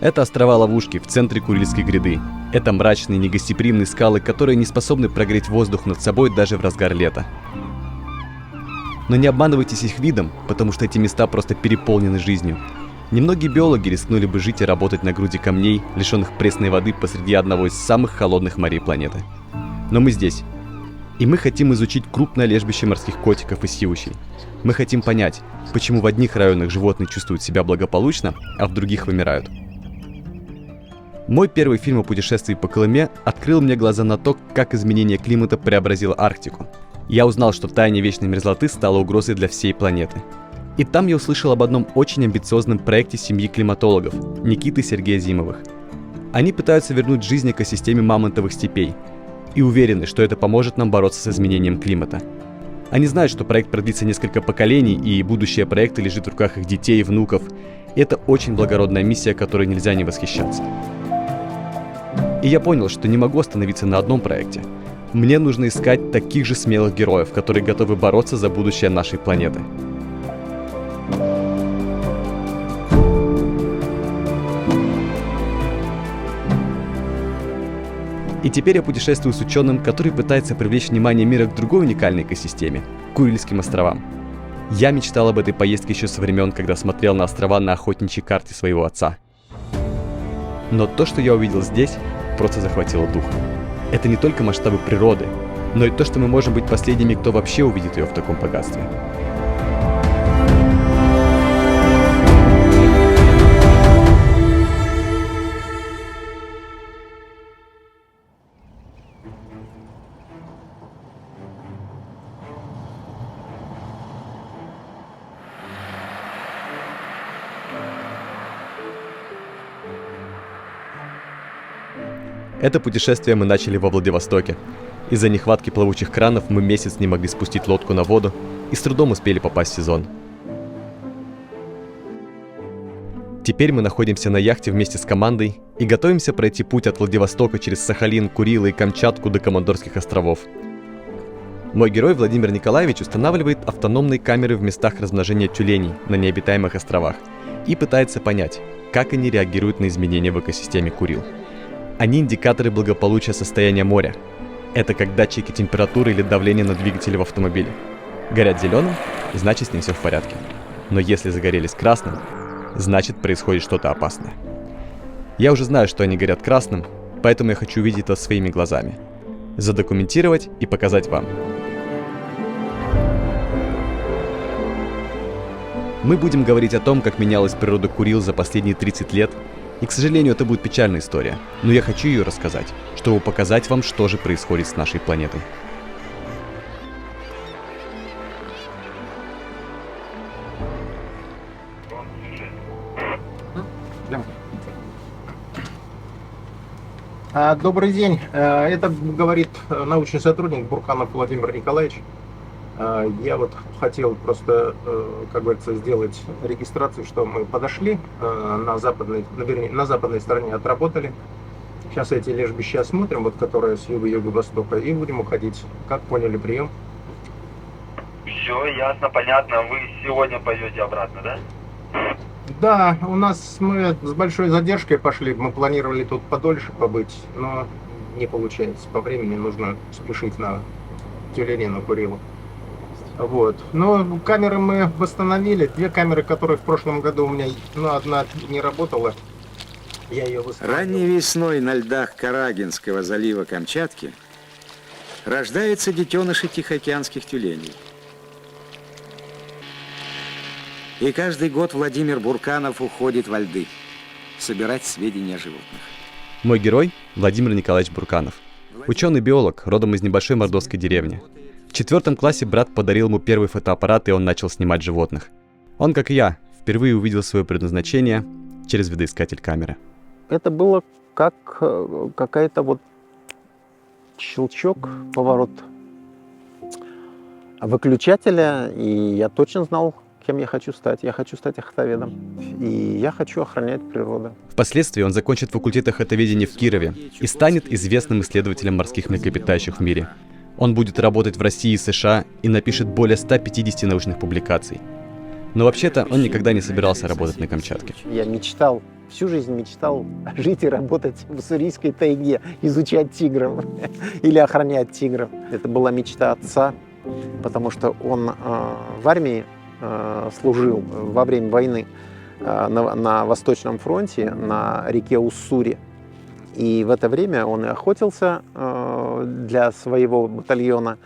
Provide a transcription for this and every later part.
Это острова-ловушки в центре Курильской гряды. Это мрачные, негостеприимные скалы, которые не способны прогреть воздух над собой даже в разгар лета. Но не обманывайтесь их видом, потому что эти места просто переполнены жизнью. Немногие биологи рискнули бы жить и работать на груди камней, лишенных пресной воды посреди одного из самых холодных морей планеты. Но мы здесь. И мы хотим изучить крупное лежбище морских котиков и сьючей. Мы хотим понять, почему в одних районах животные чувствуют себя благополучно, а в других вымирают. Мой первый фильм о путешествии по Колыме открыл мне глаза на то, как изменение климата преобразило Арктику. Я узнал, что таяние вечной мерзлоты стало угрозой для всей планеты. И там я услышал об одном очень амбициозном проекте семьи климатологов – Никиты и Сергея Зимовых. Они пытаются вернуть жизнь экосистеме мамонтовых степей и уверены, что это поможет нам бороться с изменением климата. Они знают, что проект продлится несколько поколений, и будущее проекта лежит в руках их детей и внуков. И это очень благородная миссия, которой нельзя не восхищаться. И я понял, что не могу остановиться на одном проекте. Мне нужно искать таких же смелых героев, которые готовы бороться за будущее нашей планеты. И теперь я путешествую с ученым, который пытается привлечь внимание мира к другой уникальной экосистеме – Курильским островам. Я мечтал об этой поездке еще со времен, когда смотрел на острова на охотничьей карте своего отца. Но то, что я увидел здесь, просто захватило дух. Это не только масштабы природы, но и то, что мы можем быть последними, кто вообще увидит ее в таком богатстве. Это путешествие мы начали во Владивостоке. Из-за нехватки плавучих кранов мы месяц не могли спустить лодку на воду и с трудом успели попасть в сезон. Теперь мы находимся на яхте вместе с командой и готовимся пройти путь от Владивостока через Сахалин, Курилы и Камчатку до Командорских островов. Мой герой Владимир Николаевич устанавливает автономные камеры в местах размножения тюленей на необитаемых островах и пытается понять, как они реагируют на изменения в экосистеме Курил. Они индикаторы благополучия состояния моря. Это как датчики температуры или давления на двигателе в автомобиле. Горят зеленым, значит с ним все в порядке. Но если загорелись красным, значит происходит что-то опасное. Я уже знаю, что они горят красным, поэтому я хочу увидеть это своими глазами. Задокументировать и показать вам. Мы будем говорить о том, как менялась природа Курил за последние 30 лет. И, к сожалению, это будет печальная история, но я хочу ее рассказать, чтобы показать вам, что же происходит с нашей планетой. Добрый день. Это говорит научный сотрудник Бурканов Владимир Николаевич. Я вот хотел просто, как говорится, сделать регистрацию, что мы подошли на западной стороне отработали. Сейчас эти лежбища осмотрим, вот которые с юго-юго-востока, и будем уходить. Как поняли прием? Все ясно, понятно. Вы сегодня пойдете обратно, да? Да, у нас мы с большой задержкой пошли. Мы планировали тут подольше побыть, но не получается. По времени нужно спешить на тюленей, на Курилу. Вот. Но камеры мы восстановили. 2 камеры, которые в прошлом году у меня, одна не работала. Я ее восстановил. Ранней весной на льдах Карагинского залива Камчатки рождаются детеныши тихоокеанских тюленей. И каждый год Владимир Бурканов уходит во льды собирать сведения о животных. Мой герой – Владимир Николаевич Бурканов. Ученый-биолог, родом из небольшой мордовской деревни. В 4 классе брат подарил ему первый фотоаппарат, и он начал снимать животных. Он, как и я, впервые увидел свое предназначение через видоискатель камеры. Это было как какая-то вот щелчок, поворот выключателя, и я точно знал, кем я хочу стать. Я хочу стать охотоведом, и я хочу охранять природу. Впоследствии он закончит факультет охотоведения в Кирове и станет известным исследователем морских млекопитающих в мире. Он будет работать в России и США и напишет более 150 научных публикаций. Но вообще-то он никогда не собирался работать на Камчатке. Я мечтал всю жизнь мечтал жить и работать в уссурийской тайге, изучать тигров или охранять тигров. Это была мечта отца, потому что он в армии служил во время войны на Восточном фронте, на реке Уссури. И в это время он и охотился для своего батальона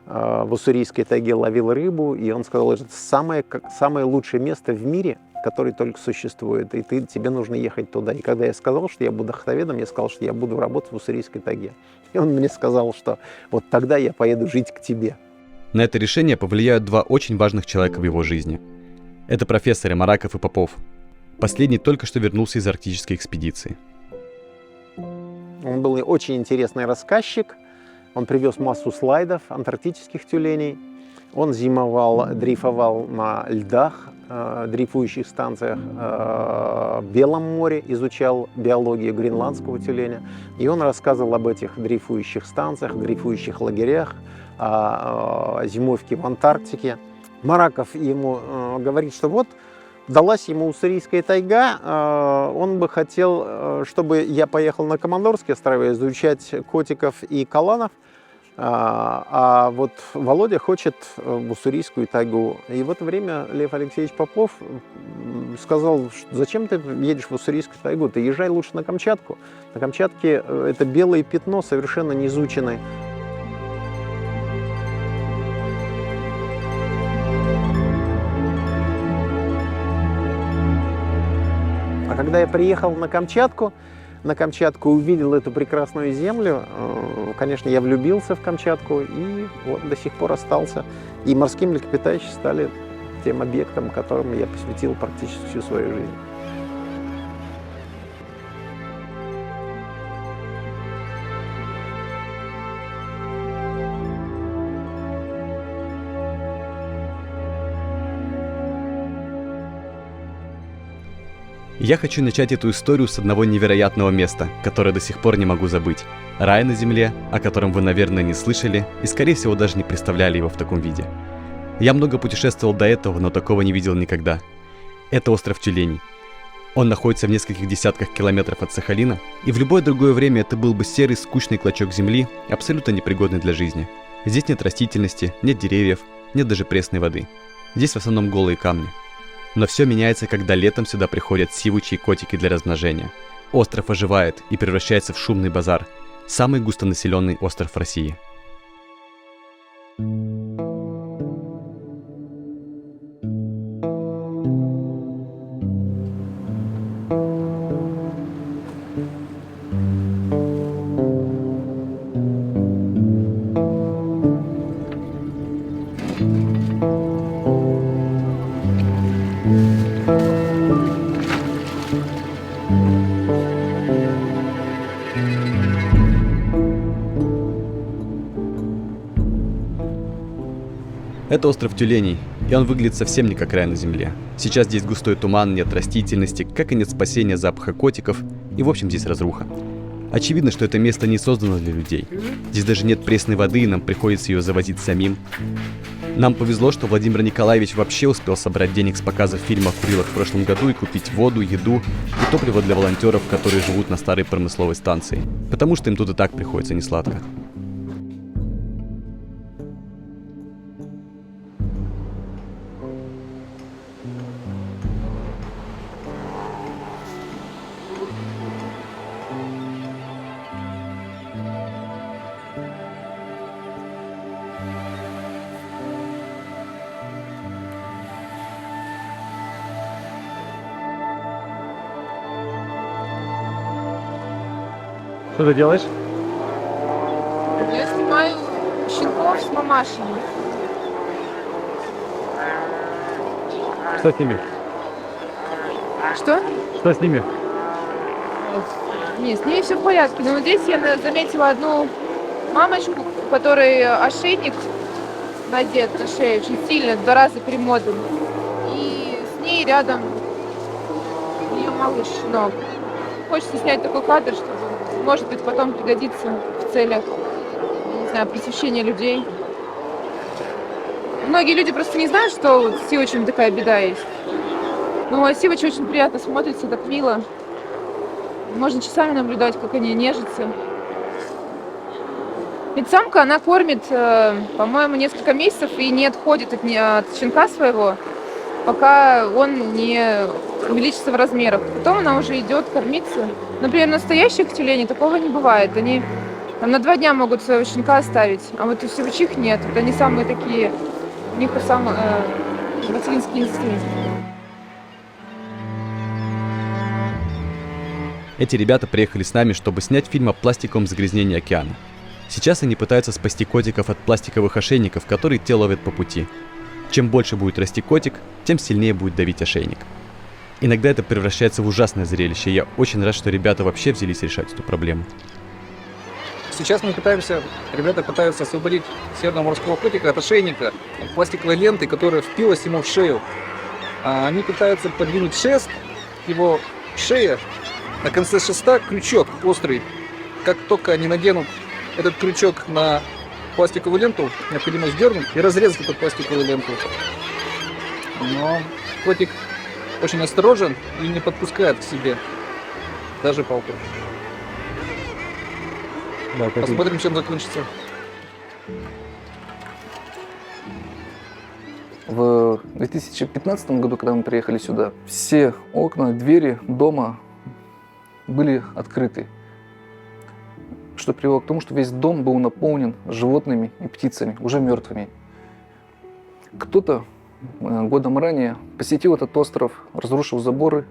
в уссурийской тайге, ловил рыбу, и он сказал, это самое лучшее место в мире, которое только существует, и тебе нужно ехать туда. И когда я сказал, что я буду охотоведом, я сказал, что я буду работать в уссурийской тайге. И он мне сказал, что вот тогда я поеду жить к тебе. На это решение повлияют два очень важных человека в его жизни. Это профессоры Мараков и Попов. Последний только что вернулся из арктической экспедиции. Он был очень интересный рассказчик. Он привез массу слайдов антарктических тюленей. Он зимовал, дрейфовал на льдах, дрейфующих станциях в Белом море, изучал биологию гренландского тюленя. И он рассказывал об этих дрейфующих станциях, дрейфующих лагерях, о зимовке в Антарктике. Мараков ему говорит, что вот далась ему уссурийская тайга, он бы хотел, чтобы я поехал на Командорские острова изучать котиков и каланов, а вот Володя хочет в уссурийскую тайгу. И в это время Лев Алексеевич Попов сказал, зачем ты едешь в уссурийскую тайгу, ты езжай лучше на Камчатку. На Камчатке это белое пятно, совершенно не изученное. А когда я приехал на Камчатку увидел эту прекрасную землю, конечно, я влюбился в Камчатку и вот до сих пор остался. И морские млекопитающие стали тем объектом, которому я посвятил практически всю свою жизнь. Я хочу начать эту историю с одного невероятного места, которое до сих пор не могу забыть. Рай на земле, о котором вы, наверное, не слышали и, скорее всего, даже не представляли его в таком виде. Я много путешествовал до этого, но такого не видел никогда. Это остров Тюленей. Он находится в нескольких десятках километров от Сахалина, и в любое другое время это был бы серый, скучный клочок земли, абсолютно непригодный для жизни. Здесь нет растительности, нет деревьев, нет даже пресной воды. Здесь в основном голые камни. Но все меняется, когда летом сюда приходят сивучие котики для размножения. Остров оживает и превращается в шумный базар. Самый густонаселенный остров в России. Это остров Тюленей, и он выглядит совсем не как рай на земле. Сейчас здесь густой туман, нет растительности, как и нет спасения запаха котиков, и в общем здесь разруха. Очевидно, что это место не создано для людей. Здесь даже нет пресной воды, и нам приходится ее завозить самим. Нам повезло, что Владимир Николаевич вообще успел собрать денег с показов фильма в Курилах в прошлом году и купить воду, еду и топливо для волонтеров, которые живут на старой промысловой станции. Потому что им тут и так приходится несладко. Что ты делаешь? Я снимаю щенков с мамашей. Что с ними? Что? Что с ними? Нет, с ними все в порядке. Но вот здесь я заметила одну мамочку, у которой ошейник надет на шею очень сильно, 2 раза перемотан. И с ней рядом ее малыш, щенок. Хочется снять такой кадр, чтобы, может быть, потом пригодится в целях, не знаю, просвещения людей. Многие люди просто не знают, что с сивочем такая беда есть. Ну, а сивочи очень приятно смотрится, так мило. можно часами наблюдать, как они нежатся. Ведь самка, она кормит, по-моему, несколько месяцев и не отходит от щенка своего, пока он не увеличится в размерах. Потом она уже идет кормиться. Например, настоящих тюленей такого не бывает. Они там на 2 дня могут своего щенка оставить, а вот у сивучих нет. Вот они самые такие, у них материнский инстинкт. Эти ребята приехали с нами, чтобы снять фильм о пластиковом загрязнении океана. Сейчас они пытаются спасти котиков от пластиковых ошейников, которые те ловят по пути. Чем больше будет расти котик, тем сильнее будет давить ошейник. Иногда это превращается в ужасное зрелище, и я очень рад, что ребята вообще взялись решать эту проблему. Сейчас ребята пытаются освободить северного морского котика от ошейника, от пластиковой ленты, которая впилась ему в шею. Они пытаются подвинуть шест, его шея, на конце шеста крючок острый. Как только они наденут этот крючок на пластиковую ленту, необходимо сдернуть и разрезать эту пластиковую ленту. Но котик очень осторожен и не подпускает к себе даже палку. Да, Посмотрим, чем закончится. В 2015 году, когда мы приехали сюда, все окна, двери дома были открыты, что привело к тому, что весь дом был наполнен животными и птицами, уже мертвыми. Кто-то годом ранее посетил этот остров, разрушил заборы,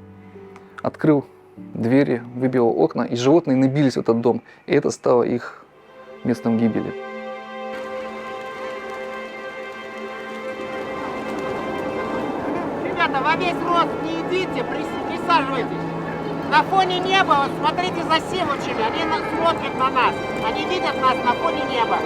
открыл двери, выбил окна, и животные набились в этот дом, и это стало их местом гибели. Ребята, во весь рост не идите, присаживайтесь. На фоне неба, вот смотрите за сивучами, они смотрят на нас. Они видят нас на фоне неба.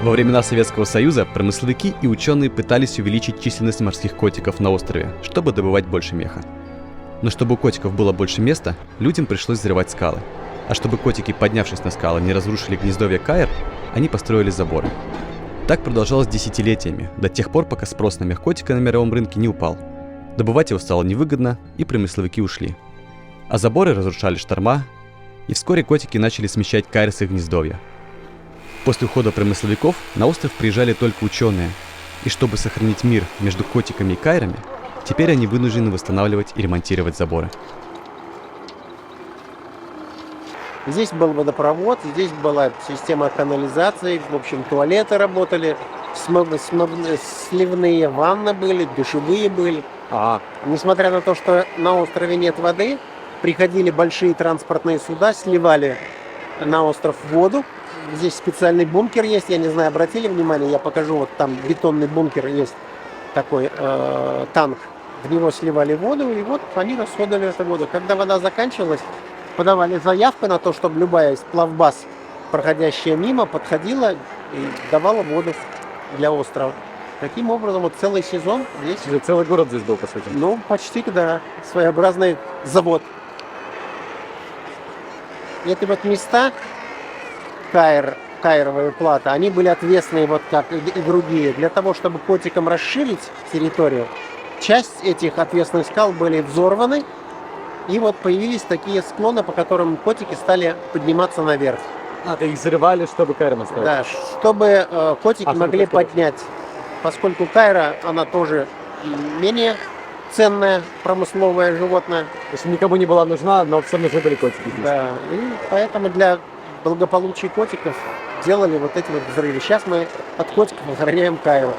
Во времена Советского Союза промысловики и ученые пытались увеличить численность морских котиков на острове, чтобы добывать больше меха. Но чтобы у котиков было больше места, людям пришлось взрывать скалы. А чтобы котики, поднявшись на скалы, не разрушили гнездовья каир, они построили заборы. Так продолжалось десятилетиями, до тех пор, пока спрос на мех котика на мировом рынке не упал. Добывать его стало невыгодно, и промысловики ушли. А заборы разрушали шторма, и вскоре котики начали смещать каир с их гнездовья. После ухода промысловиков на остров приезжали только ученые, и чтобы сохранить мир между котиками и каирами, теперь они вынуждены восстанавливать и ремонтировать заборы. Здесь был водопровод, здесь была система канализации, в общем, туалеты работали, сливные ванны были, душевые были. Несмотря на то, что на острове нет воды, приходили большие транспортные суда, сливали на остров воду. Здесь специальный бункер есть, я не знаю, обратили внимание, я покажу, вот там бетонный бункер есть, такой танк. В него сливали воду, и вот они расходовали эту воду. Когда вода заканчивалась, подавали заявку на то, чтобы любая из плавбаз, проходящая мимо, подходила и давала воду для острова. Таким образом, вот целый сезон здесь... Целый город здесь был, по сути. Ну, почти, да. Своеобразный завод. Эти вот места, каировые платы, они были отвесные, вот как и другие. Для того, чтобы котикам расширить территорию, часть этих отвесных скал были взорваны, и вот появились такие склоны, по которым котики стали подниматься наверх. Их взрывали, чтобы каиром оставить? Да, чтобы котики могли поднять. Поскольку кайра, она тоже менее ценное промысловое животное. То есть никому не была нужна, но все нужны были котики. Да, и поэтому для благополучия котиков делали вот эти вот взрывы. Сейчас мы от котиков охраняем кайру.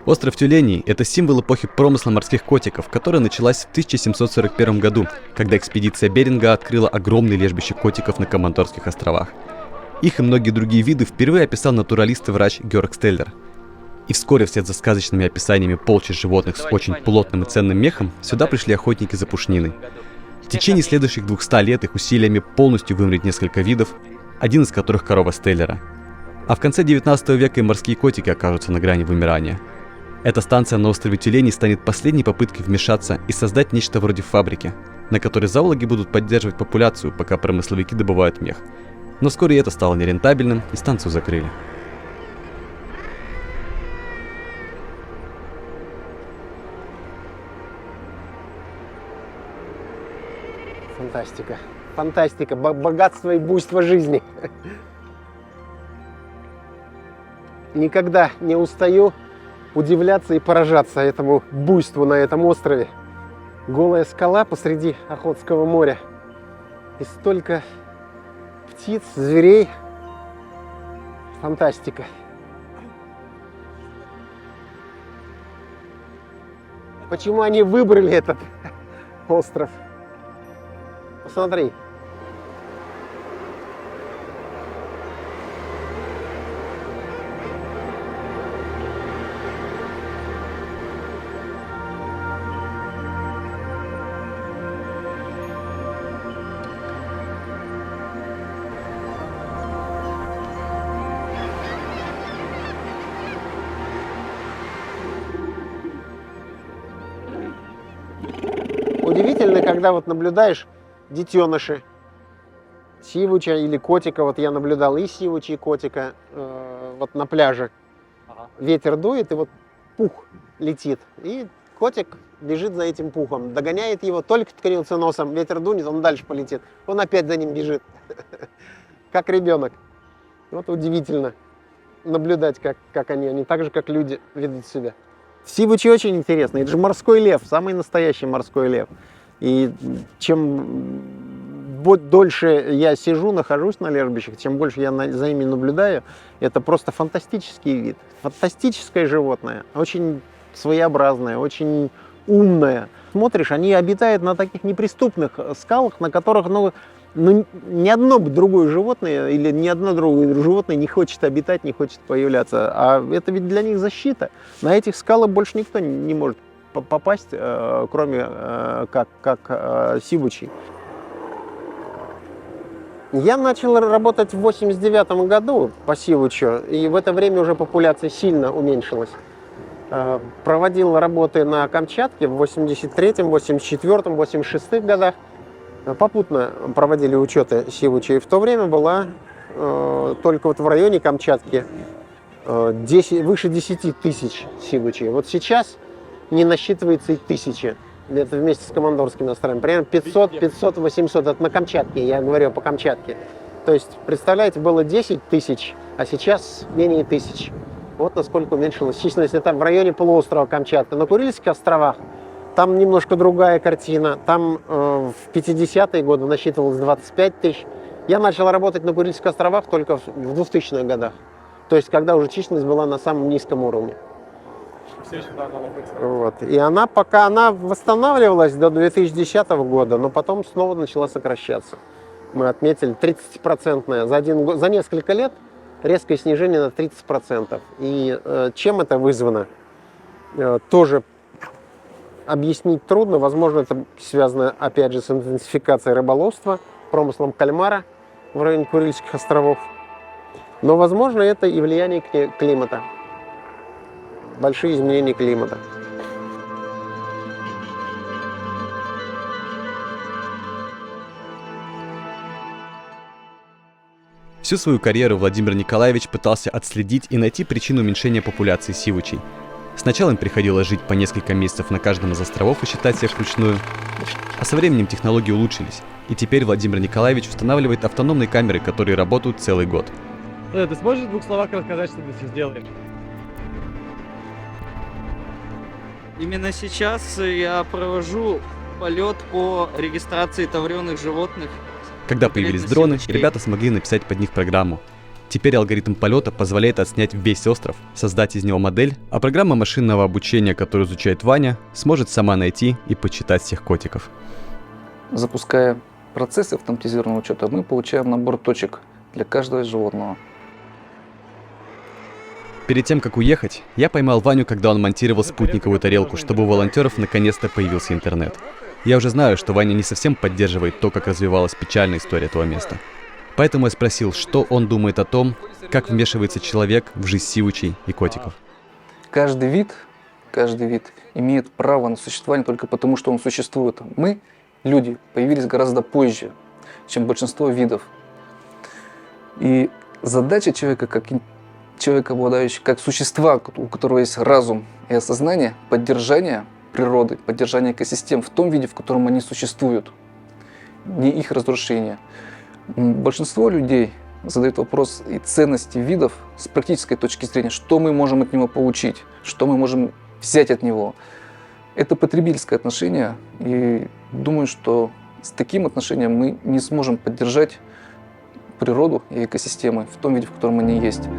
Остров Тюленей – это символ эпохи промысла морских котиков, которая началась в 1741 году, когда экспедиция Беринга открыла огромное лежбище котиков на Командорских островах. Их и многие другие виды впервые описал натуралист и врач Георг Стеллер. И вскоре вслед за сказочными описаниями полчищ животных с очень плотным и ценным мехом сюда пришли охотники за пушниной. В течение следующих 200 лет их усилиями полностью вымрет несколько видов, один из которых корова Стеллера. А в конце 19 века и морские котики окажутся на грани вымирания. Эта станция на острове Тюленей станет последней попыткой вмешаться и создать нечто вроде фабрики, на которой зоологи будут поддерживать популяцию, пока промысловики добывают мех. Но вскоре это стало нерентабельным, и станцию закрыли. Фантастика. Фантастика, богатство и буйство жизни. Никогда не устаю удивляться и поражаться этому буйству на этом острове. Голая скала посреди Охотского моря. И столько птиц, зверей. Фантастика. Почему они выбрали этот остров? Посмотри. Удивительно, когда вот наблюдаешь детеныши сивуча или котика, вот я наблюдал и сивуча, и котика вот на пляже. Ветер дует, и вот пух летит, и котик бежит за этим пухом, догоняет его, только ткнется носом, ветер дунет, он дальше полетит, он опять за ним бежит, как ребенок. Вот удивительно наблюдать, как они так же, как люди ведут себя. Сивучи очень интересно, это же морской лев, самый настоящий морской лев. И чем дольше я сижу, нахожусь на лежбищах, чем больше я за ними наблюдаю, это просто фантастический вид. Фантастическое животное, очень своеобразное, очень умное. Смотришь, они обитают на таких неприступных скалах, на которых ни одно другое животное или ни одно другое животное не хочет обитать, не хочет появляться. А это ведь для них защита. На этих скалах больше никто не может попасть, кроме как сивучий. Я начал работать в 89 году по сивучу, и в это время уже популяция сильно уменьшилась. Проводил работы на Камчатке в 83-м, 84-м, 86-х годах. Попутно проводили учеты сивучей. И в то время была только вот в районе Камчатки выше 10 тысяч сивучей. Вот сейчас не насчитывается и 1000. Это вместе с командорскими островами. Примерно 500, 500, 800. Это на Камчатке, я говорю по Камчатке. То есть, представляете, было 10 тысяч, а сейчас менее 1000. Вот насколько уменьшилась численность. Это в районе полуострова Камчатка. На Курильских островах там немножко другая картина. Там в 50-е годы насчитывалось 25 тысяч. Я начал работать на Курильских островах только в 2000-х годах. То есть, когда уже численность была на самом низком уровне. Вот. И пока она восстанавливалась до 2010 года, но потом снова начала сокращаться. Мы отметили 30% за несколько лет резкое снижение на 30%. И чем это вызвано, тоже объяснить трудно. Возможно, это связано, опять же, с интенсификацией рыболовства, промыслом кальмара в районе Курильских островов. Но, возможно, это и влияние климата. Большие изменения климата. Всю свою карьеру Владимир Николаевич пытался отследить и найти причину уменьшения популяции сивучей. Сначала им приходилось жить по несколько месяцев на каждом из островов и считать всех вручную. А со временем технологии улучшились, и теперь Владимир Николаевич устанавливает автономные камеры, которые работают целый год. Ты сможешь в 2 словах рассказать, что ты все сделаешь? Именно сейчас я провожу полет по регистрации товареных животных. Когда появились дроны, ребята смогли написать под них программу. Теперь алгоритм полета позволяет отснять весь остров, создать из него модель, а программа машинного обучения, которую изучает Ваня, сможет сама найти и почитать всех котиков. Запуская процесс автоматизированного учета, мы получаем набор точек для каждого животного. Перед тем, как уехать, я поймал Ваню, когда он монтировал спутниковую тарелку, чтобы у волонтеров наконец-то появился интернет. Я уже знаю, что Ваня не совсем поддерживает то, как развивалась печальная история этого места. Поэтому я спросил, что он думает о том, как вмешивается человек в жизнь сивучей и котиков. Каждый вид имеет право на существование только потому, что он существует. Мы, люди, появились гораздо позже, чем большинство видов. И задача человека, как человека, обладающего, как существа, у которого есть разум и осознание, поддержание природы, поддержание экосистем в том виде, в котором они существуют, не их разрушение. Большинство людей задают вопрос и ценности видов с практической точки зрения, что мы можем от него получить, что мы можем взять от него. Это потребительское отношение, и думаю, что с таким отношением мы не сможем поддержать природу и экосистемы в том виде, в котором они есть.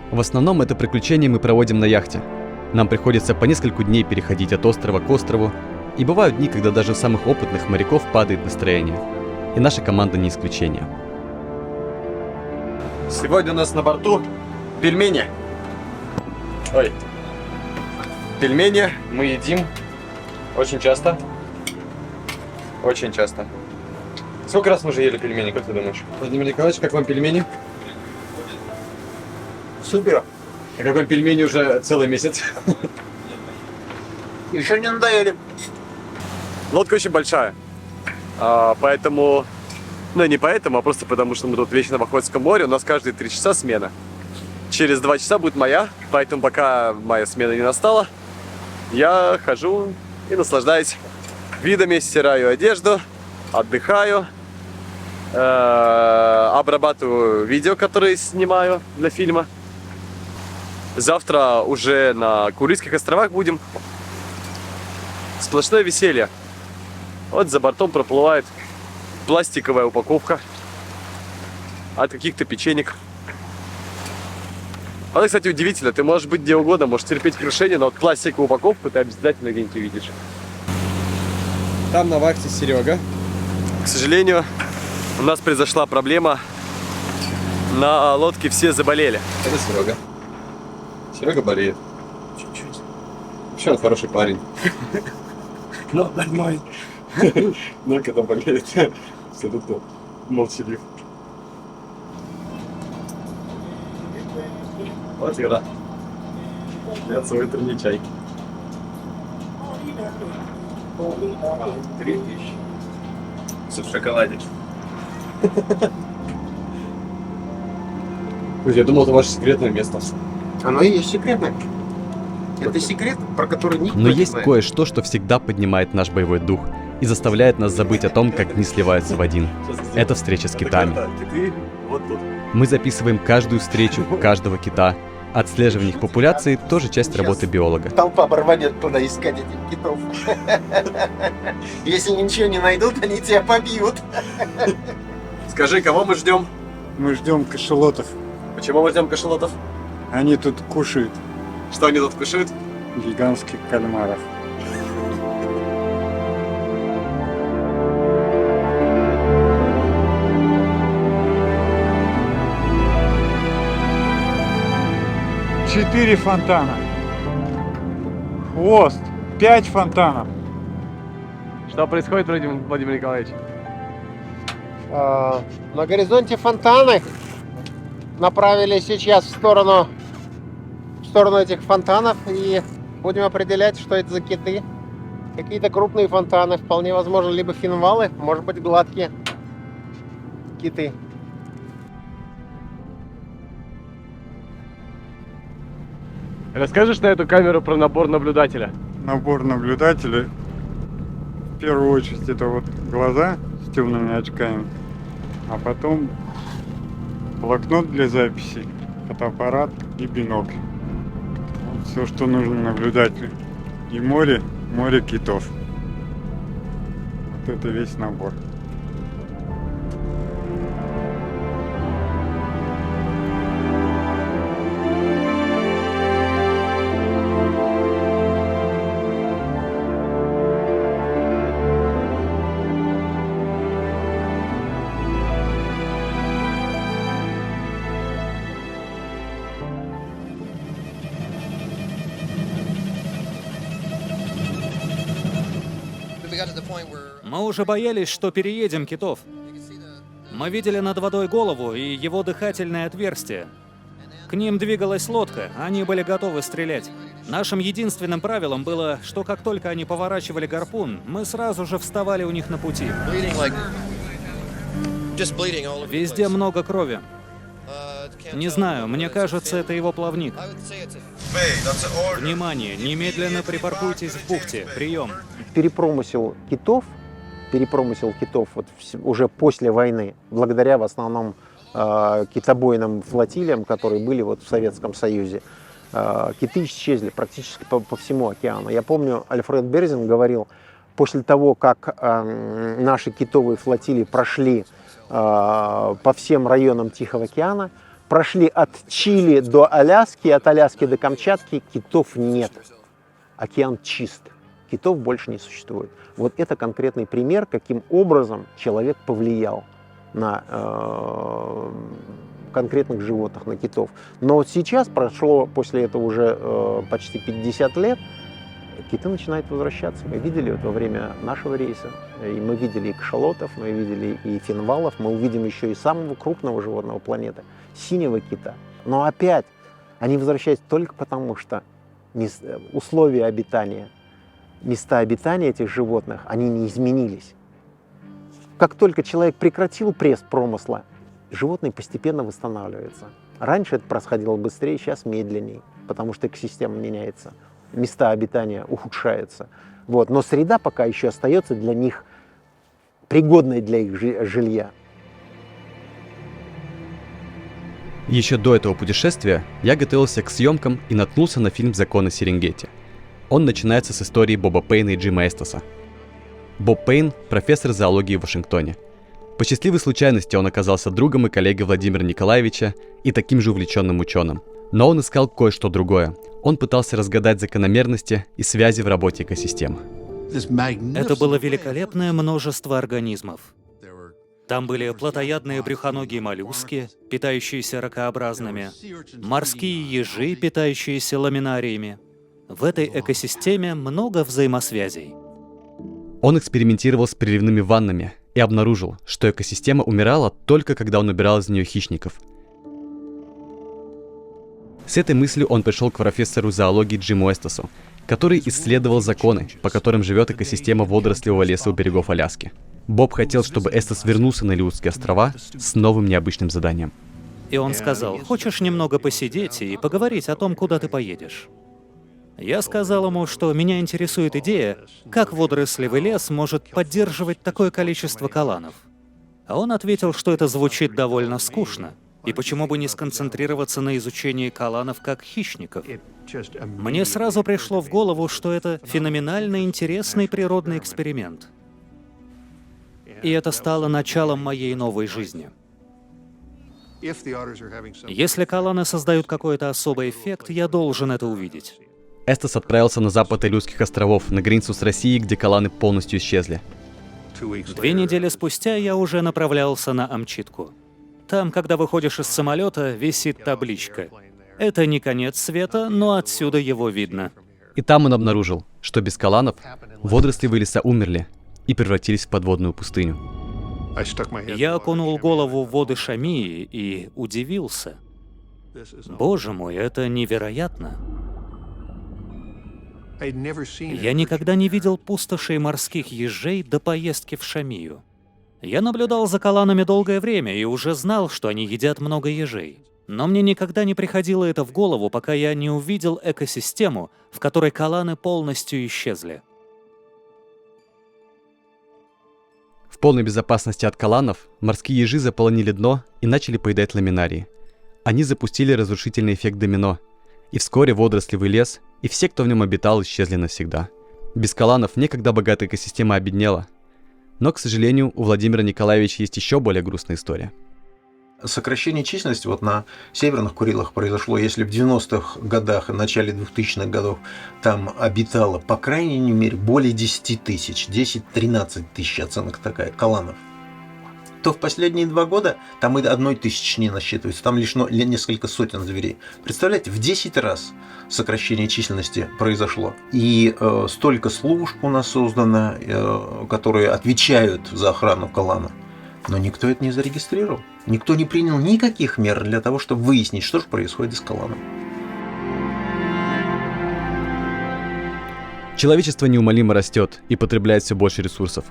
В основном это приключение мы проводим на яхте. Нам приходится по несколько дней переходить от острова к острову, и бывают дни, когда даже у самых опытных моряков падает настроение. И наша команда не исключение. Сегодня у нас на борту пельмени. Ой. Пельмени мы едим очень часто. Очень часто. Сколько раз мы уже ели пельмени, как ты думаешь? Владимир Николаевич, как вам пельмени? Супер. А как вам пельмени уже целый месяц? Еще не надоели. Лодка очень большая. Поэтому... Ну, не поэтому, а просто потому, что мы тут вечно в Охотском море. У нас каждые 3 часа смена. Через 2 часа будет моя. Поэтому пока моя смена не настала, я хожу и наслаждаюсь видами, стираю одежду, отдыхаю, обрабатываю видео, которые снимаю для фильма. Завтра уже на Курильских островах будем. Сплошное веселье. Вот за бортом проплывает пластиковая упаковка от каких-то печенек. Вот, кстати, удивительно. Ты можешь быть где угодно, можешь терпеть крушение, но вот пластиковую упаковку ты обязательно где-нибудь увидишь. Там на вахте Серега. К сожалению, у нас произошла проблема. На лодке все заболели. Это Серега. Серега болеет. Чуть-чуть. Вообще он хороший парень. Но нормально. Но когда болеет, абсолютно молчалив. Вот игра. Я свой утренний чай. 3000. Все в шоколаде. Я думал, это ваше секретное место. Оно и есть секретное. Это секрет, про который никто Но не есть знает. кое-что, что всегда поднимает наш боевой дух и заставляет нас забыть о том, как дни сливаются в один. Это встреча с китами. Киты вот тут. Мы записываем каждую встречу каждого кита. Отслеживание их популяции – тоже часть работы биолога. Толпа рванет туда искать этих китов. Если ничего не найдут, они тебя побьют. Скажи, кого мы ждем? Мы ждем кашалотов. Почему мы ждем кашалотов? Они тут кушают Что они тут кушают? гигантских кальмаров. Четыре фонтана. Хвост. 5 фонтанов. Что происходит, Владимир Николаевич? На горизонте фонтаны. Направили сейчас в сторону этих фонтанов и будем определять, что это за киты. Какие-то крупные фонтаны, вполне возможно, либо финвалы, может быть, гладкие киты. Расскажешь на эту камеру про набор наблюдателя? Набор наблюдателя. В первую очередь это вот глаза с темными очками, а потом блокнот для записи, фотоаппарат и бинокль. Вот все, что нужно наблюдателю. И море китов. вот это весь набор. Мы уже боялись, что переедем китов. Мы видели над водой голову и его дыхательное отверстие. К ним двигалась лодка, они были готовы стрелять. Нашим единственным правилом было, что как только они поворачивали гарпун, мы сразу же вставали у них на пути. Везде много крови. Не знаю, мне кажется, это его плавник. Внимание, немедленно припаркуйтесь в бухте. Прием. Перепромысел китов вот уже после войны, благодаря в основном китобойным флотилиям, которые были вот в Советском Союзе. Киты исчезли практически по всему океану. Я помню, Альфред Берзин говорил, после того, как наши китовые флотилии прошли по всем районам Тихого океана, прошли от Чили до Аляски, от Аляски до Камчатки, китов нет. Океан чист. Китов больше не существует. Вот это конкретный пример, каким образом человек повлиял на конкретных животных, на китов. Но вот сейчас, прошло после этого уже почти 50 лет, киты начинают возвращаться. Мы видели вот во время нашего рейса, и мы видели и кашалотов, мы видели и финвалов, мы увидим еще и самого крупного животного планеты, синего кита. Но опять они возвращаются только потому, что условия обитания, места обитания этих животных, они не изменились. Как только человек прекратил пресс промысла, животные постепенно восстанавливаются. Раньше это происходило быстрее, сейчас медленнее, потому что экосистема меняется, места обитания ухудшаются. Вот. Но среда пока еще остается для них пригодной для их жилья. Еще до этого путешествия я готовился к съемкам и наткнулся на фильм «Законы Серенгети». Он начинается с истории Боба Пейна и Джима Эстаса. Боб Пейн – профессор зоологии в Вашингтоне. По счастливой случайности он оказался другом и коллегой Владимира Николаевича и таким же увлеченным ученым. Но он искал кое-что другое. Он пытался разгадать закономерности и связи в работе экосистем. Это было великолепное множество организмов. Там были плотоядные брюхоногие моллюски, питающиеся ракообразными, морские ежи, питающиеся ламинариями. В этой экосистеме много взаимосвязей. Он экспериментировал с приливными ваннами и обнаружил, что экосистема умирала только когда он убирал из нее хищников. С этой мыслью он пришел к профессору зоологии Джиму Эстасу, который исследовал законы, по которым живет экосистема водорослевого леса у берегов Аляски. Боб хотел, чтобы Эстас вернулся на Алиутские острова с новым необычным заданием. И он сказал: «Хочешь немного посидеть и поговорить о том, куда ты поедешь?» Я сказал ему, что меня интересует идея, как водорослевый лес может поддерживать такое количество каланов. А он ответил, что это звучит довольно скучно, и почему бы не сконцентрироваться на изучении каланов как хищников. Мне сразу пришло в голову, что это феноменально интересный природный эксперимент. И это стало началом моей новой жизни. Если каланы создают какой-то особый эффект, я должен это увидеть. Эстас отправился на запад Алиутских островов, на границу с Россией, где каланы полностью исчезли. 2 недели спустя я уже направлялся на Амчитку. Там, когда выходишь из самолета, висит табличка. Это не конец света, но отсюда его видно. И там он обнаружил, что без каланов водорослевые леса умерли и превратились в подводную пустыню. Я окунул голову в воды Шамии и удивился. Боже мой, это невероятно. Я никогда не видел пустошей морских ежей до поездки в Шамию. Я наблюдал за каланами долгое время и уже знал, что они едят много ежей. Но мне никогда не приходило это в голову, пока я не увидел экосистему, в которой каланы полностью исчезли. В полной безопасности от каланов морские ежи заполонили дно и начали поедать ламинарии. Они запустили разрушительный эффект домино, и вскоре водорослевый лес и все, кто в нем обитал, исчезли навсегда. Без каланов некогда богатая экосистема обеднела. Но, к сожалению, у Владимира Николаевича есть еще более грустная история. Сокращение численности вот на Северных Курилах произошло, если в 90-х годах и начале 2000-х годов там обитало, по крайней мере, более 10 тысяч, 10-13 тысяч, оценка такая, каланов, то в последние 2 года там и 1 тысячи не насчитывается, там лишь несколько сотен зверей. Представляете, в 10 раз сокращение численности произошло. И столько служб у нас создано, которые отвечают за охрану калана. Но никто это не зарегистрировал. Никто не принял никаких мер для того, чтобы выяснить, что же происходит с каланом. Человечество неумолимо растет и потребляет все больше ресурсов.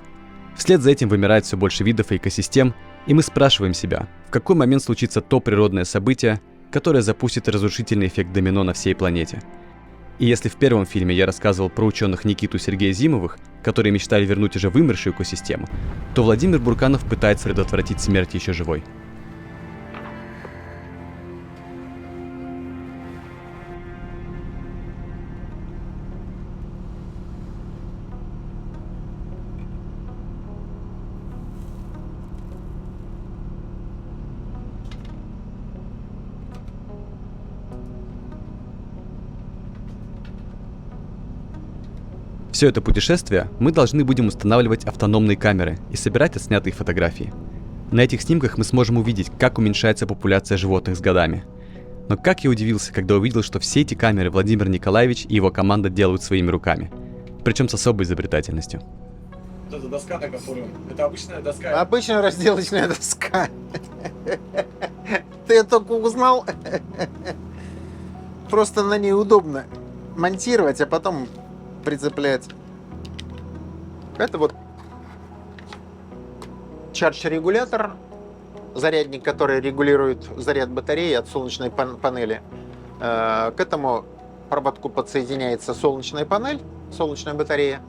Вслед за этим вымирает все больше видов и экосистем, и мы спрашиваем себя, в какой момент случится то природное событие, которое запустит разрушительный эффект домино на всей планете. И если в первом фильме я рассказывал про ученых Никиту и Сергея Зимовых, которые мечтали вернуть уже вымершую экосистему, то Владимир Бурканов пытается предотвратить смерть еще живой. Все это путешествие мы должны будем устанавливать автономные камеры и собирать отснятые фотографии. На этих снимках мы сможем увидеть, как уменьшается популяция животных с годами. Но как я удивился, когда увидел, что все эти камеры Владимир Николаевич и его команда делают своими руками. Причем с особой изобретательностью. Вот эта доска, на которую... Это обычная доска? Обычная разделочная доска. Ты это только узнал? Просто на ней удобно монтировать, а потом прицеплять. Это вот чардж-регулятор, зарядник, который регулирует заряд батареи от солнечной панели. К этому проводку подсоединяется солнечная панель, солнечная батарея.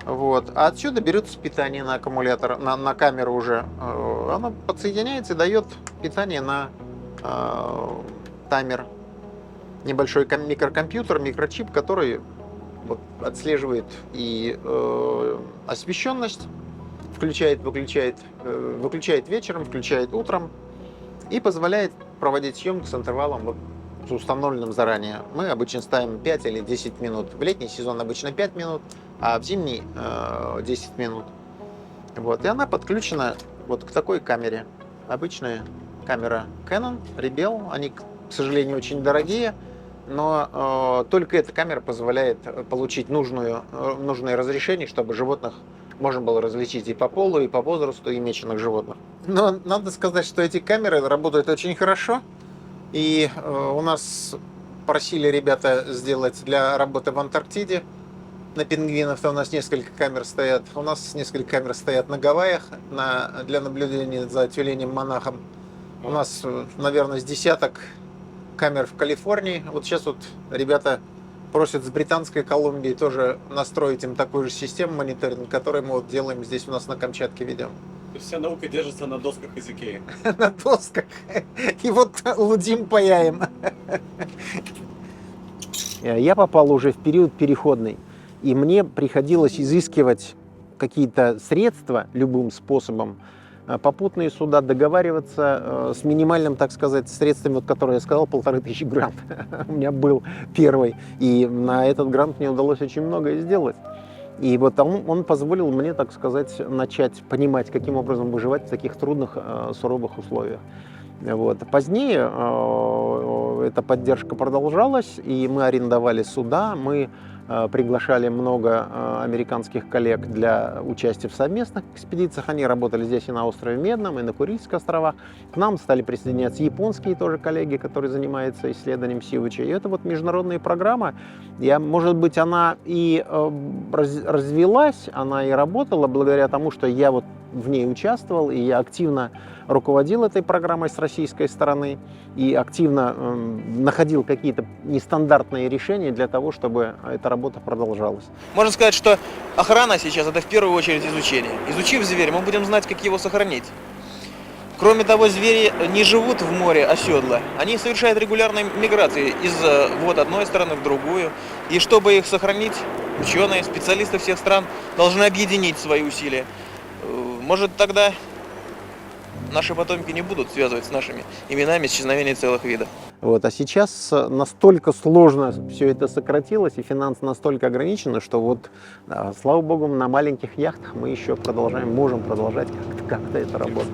Вот. А отсюда берется питание на аккумулятор, на камеру уже. Оно подсоединяется и дает питание на таймер. Небольшой микрокомпьютер, микрочип, который вот отслеживает и освещенность, включает, выключает вечером, включает утром и позволяет проводить съемку с интервалом вот, с установленным заранее. Мы обычно ставим 5 или 10 минут. В летний сезон обычно 5 минут, а в зимний 10 минут. Вот. И она подключена вот к такой камере. Обычная камера Canon, Rebel. Они, к сожалению, очень дорогие. Но только эта камера позволяет получить нужное разрешение, чтобы животных можно было различить и по полу, и по возрасту, и меченых животных. Но надо сказать, что эти камеры работают очень хорошо. И у нас просили ребята сделать для работы в Антарктиде. На пингвинов-то у нас несколько камер стоят. У нас несколько камер стоят на Гавайях для наблюдения за тюленем-монахом. У нас, наверное, с десяток камер в Калифорнии. Вот сейчас вот ребята просят с Британской Колумбии тоже настроить им такую же систему мониторинга, которую мы вот делаем здесь у нас на Камчатке ведем. То есть вся наука держится на досках из Икеи? На досках. И вот лудим паяем. Я попал уже в период переходный, и мне приходилось изыскивать какие-то средства любым способом, попутные суда, договариваться с минимальным, так сказать, средствами, вот, которые я сказал, 1500 грант у меня был первый. И на этот грант мне удалось очень многое сделать. И вот он позволил мне, так сказать, начать понимать, каким образом выживать в таких трудных, суровых условиях. Вот. Позднее эта поддержка продолжалась, и мы арендовали суда, мы приглашали много американских коллег для участия в совместных экспедициях. Они работали здесь и на острове Медном, и на Курильских островах. К нам стали присоединяться японские тоже коллеги, которые занимаются исследованием Sea-Watch. И это вот международная программа. Может быть, она и развилась, она и работала благодаря тому, что я вот в ней участвовал, и я активно руководил этой программой с российской стороны и активно находил какие-то нестандартные решения для того, чтобы эта работа продолжалась. Можно сказать, что охрана сейчас это в первую очередь изучение. Изучив зверя, мы будем знать, как его сохранить. Кроме того, звери не живут в море оседло, они совершают регулярные миграции из вот одной стороны в другую. И чтобы их сохранить, ученые, специалисты всех стран должны объединить свои усилия. Может, тогда наши потомки не будут связывать с нашими именами исчезновение целых видов. Вот. А сейчас настолько сложно все это сократилось, и финансы настолько ограничены, что вот, слава богу, на маленьких яхтах мы еще можем продолжать как-то это работать.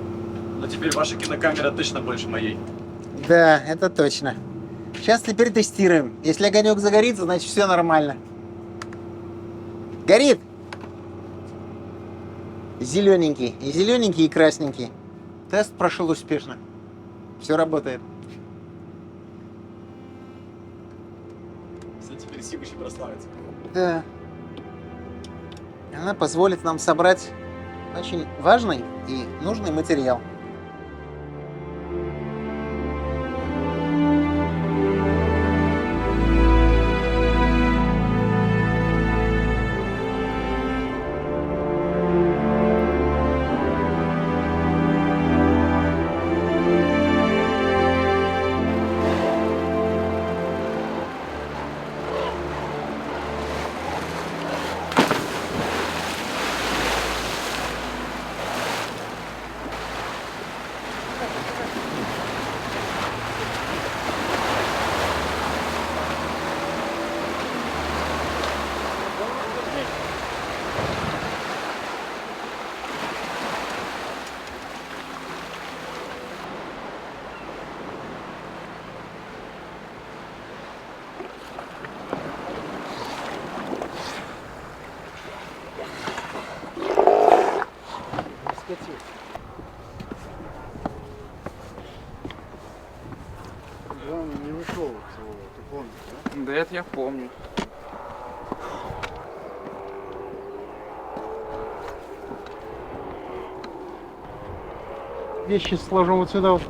Но теперь ваша кинокамера точно больше моей. Да, это точно. Сейчас теперь тестируем. Если огонек загорится, значит все нормально. Горит! Зелененький, и красненький. Тест прошел успешно. Все работает. Теперь Сивучи прославится. Да. Она позволит нам собрать очень важный и нужный материал. Он не вышел всего, ты помнишь, да? Да это я помню. Вещи сложим вот сюда, вот